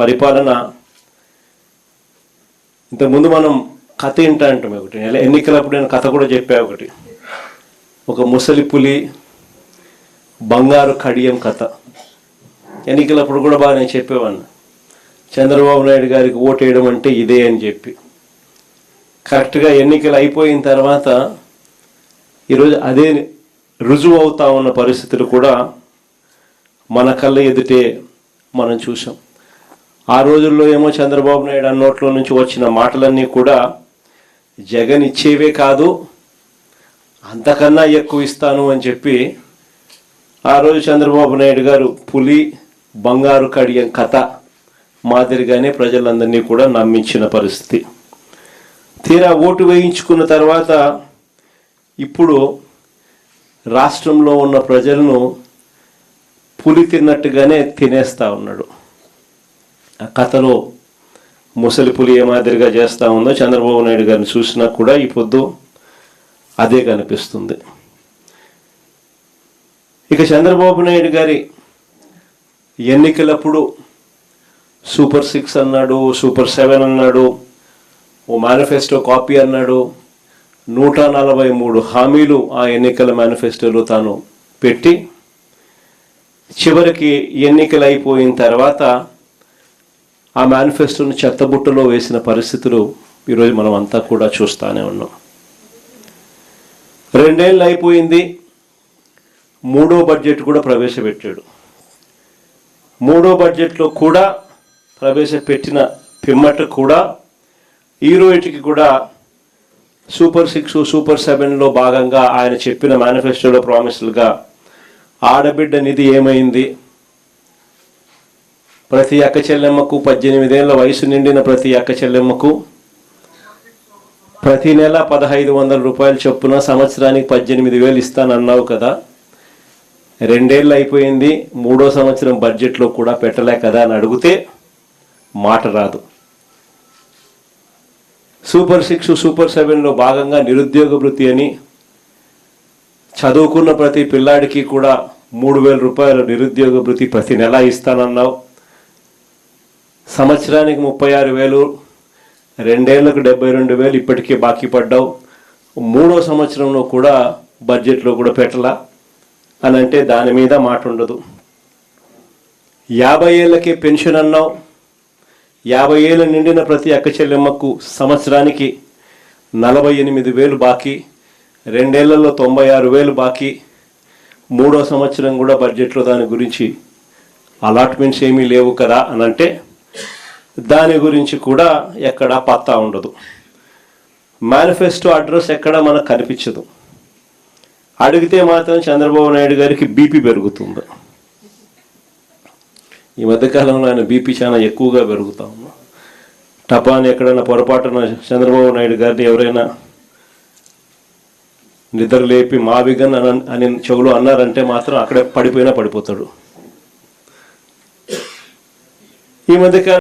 పరిపాలన ఇంతకుముందు మనం కథ ఏంటా అంటాం. ఒకటి ఎన్నికలప్పుడు నేను కథ కూడా చెప్పా. ఒకటి ఒక ముసలి పులి బంగారు కడియం కథ. ఎన్నికలప్పుడు కూడా బాగా నేను చెప్పేవాడిని. చంద్రబాబు నాయుడు గారికి ఓటు వేయడం అంటే ఇదే అని చెప్పి. కరెక్ట్గా ఎన్నికలు అయిపోయిన తర్వాత ఈరోజు అదే రుజువు అవుతా ఉన్న పరిస్థితులు కూడా మన కళ్ళ ఎదుటే మనం చూసాం. ఆ రోజుల్లో ఏమో చంద్రబాబు నాయుడు అన్నోట్లో నుంచి వచ్చిన మాటలన్నీ కూడా జగన్ ఇచ్చేవే కాదు, అంతకన్నా ఎక్కువ ఇస్తాను అని చెప్పి ఆ రోజు చంద్రబాబు నాయుడు గారు పులి బంగారు కడియం కథ మాదిరిగానే ప్రజలందరినీ కూడా నమ్మించిన పరిస్థితి. తీరా ఓటు వేయించుకున్న తర్వాత ఇప్పుడు రాష్ట్రంలో ఉన్న ప్రజలను పులి తిన్నట్టుగానే తినేస్తూ ఉన్నాడు. ఆ కథలో ముసలి పులి ఏ మాదిరిగా చేస్తూ ఉందో చంద్రబాబు నాయుడు గారిని చూసినా కూడా ఈ పొద్దు అదే కనిపిస్తుంది. ఇక చంద్రబాబు నాయుడు గారి ఎన్నికలప్పుడు సూపర్ 6 అన్నాడు, సూపర్ 7 అన్నాడు, ఓ మేనిఫెస్టో కాపీ అన్నాడు. 143 హామీలు ఆ ఎన్నికల మేనిఫెస్టోలో తాను పెట్టి చివరికి ఎన్నికలు అయిపోయిన తర్వాత ఆ మేనిఫెస్టోను చెత్తబుట్టలో వేసిన పరిస్థితులు ఈరోజు మనం అంతా కూడా చూస్తూనే ఉన్నాం. 2 ఏళ్ళు అయిపోయింది, 3వ బడ్జెట్ కూడా ప్రవేశపెట్టాడు. 3వ బడ్జెట్లో కూడా ప్రవేశపెట్టిన పిమ్మట కూడా ఈ రోజుకి కూడా సూపర్ 6 సూపర్ 7లో భాగంగా ఆయన చెప్పిన మేనిఫెస్టోలో ప్రామిసులుగా ఆడబిడ్డ నిధి ఏమైంది, ప్రతి అక్క చెల్లెమ్మకు 18 ఏళ్ల వయసు నిండిన ప్రతి అక్క చెల్లెమ్మకు ప్రతి నెల 1500 రూపాయలు చొప్పున సంవత్సరానికి 18,000 ఇస్తానన్నావు కదా, 2 ఏళ్ళు అయిపోయింది, 3వ సంవత్సరం బడ్జెట్లో కూడా పెట్టలే కదా అని అడిగితే మాట రాదు. సూపర్ 6 సూపర్ 7లో భాగంగా నిరుద్యోగ భృతి అని చదువుకున్న ప్రతి పిల్లాడికి కూడా 3,000 రూపాయల నిరుద్యోగ భృతి ప్రతి నెల ఇస్తానన్నావు. సంవత్సరానికి 36,000, 2 ఏళ్లకు 72,000 ఇప్పటికే బాకీ పడ్డావు. 3వ సంవత్సరంలో కూడా బడ్జెట్లో కూడా పెట్టలా అని అంటే దాని మీద మాట ఉండదు. 50 ఏళ్ళకే పెన్షన్ అన్నావు. 50 ఏళ్ళు నిండిన ప్రతి అక్క చెల్లెమ్మకు సంవత్సరానికి 48,000 బాకీ, 2 ఏళ్లలో 96,000 బాకీ. 3వ సంవత్సరం కూడా బడ్జెట్లో దాని గురించి అలాట్మెంట్స్ ఏమీ లేవు కదా అని అంటే దాని గురించి కూడా ఎక్కడా పత్తా ఉండదు. మేనిఫెస్టో అడ్రస్ ఎక్కడా మనకు కనిపించదు. అడిగితే మాత్రం చంద్రబాబు నాయుడు గారికి బీపీ పెరుగుతుంది. ఈ మధ్యకాలంలో ఆయన బీపీ చాలా ఎక్కువగా పెరుగుతా ఉన్నా. టపాని ఎక్కడైనా పొరపాటున చంద్రబాబు నాయుడు గారిని ఎవరైనా నిద్ర లేపి మావిగన్ అని చెవులు అన్నారంటే మాత్రం అక్కడే పడిపోయినా పడిపోతాడు. ఈ మధ్యకాలం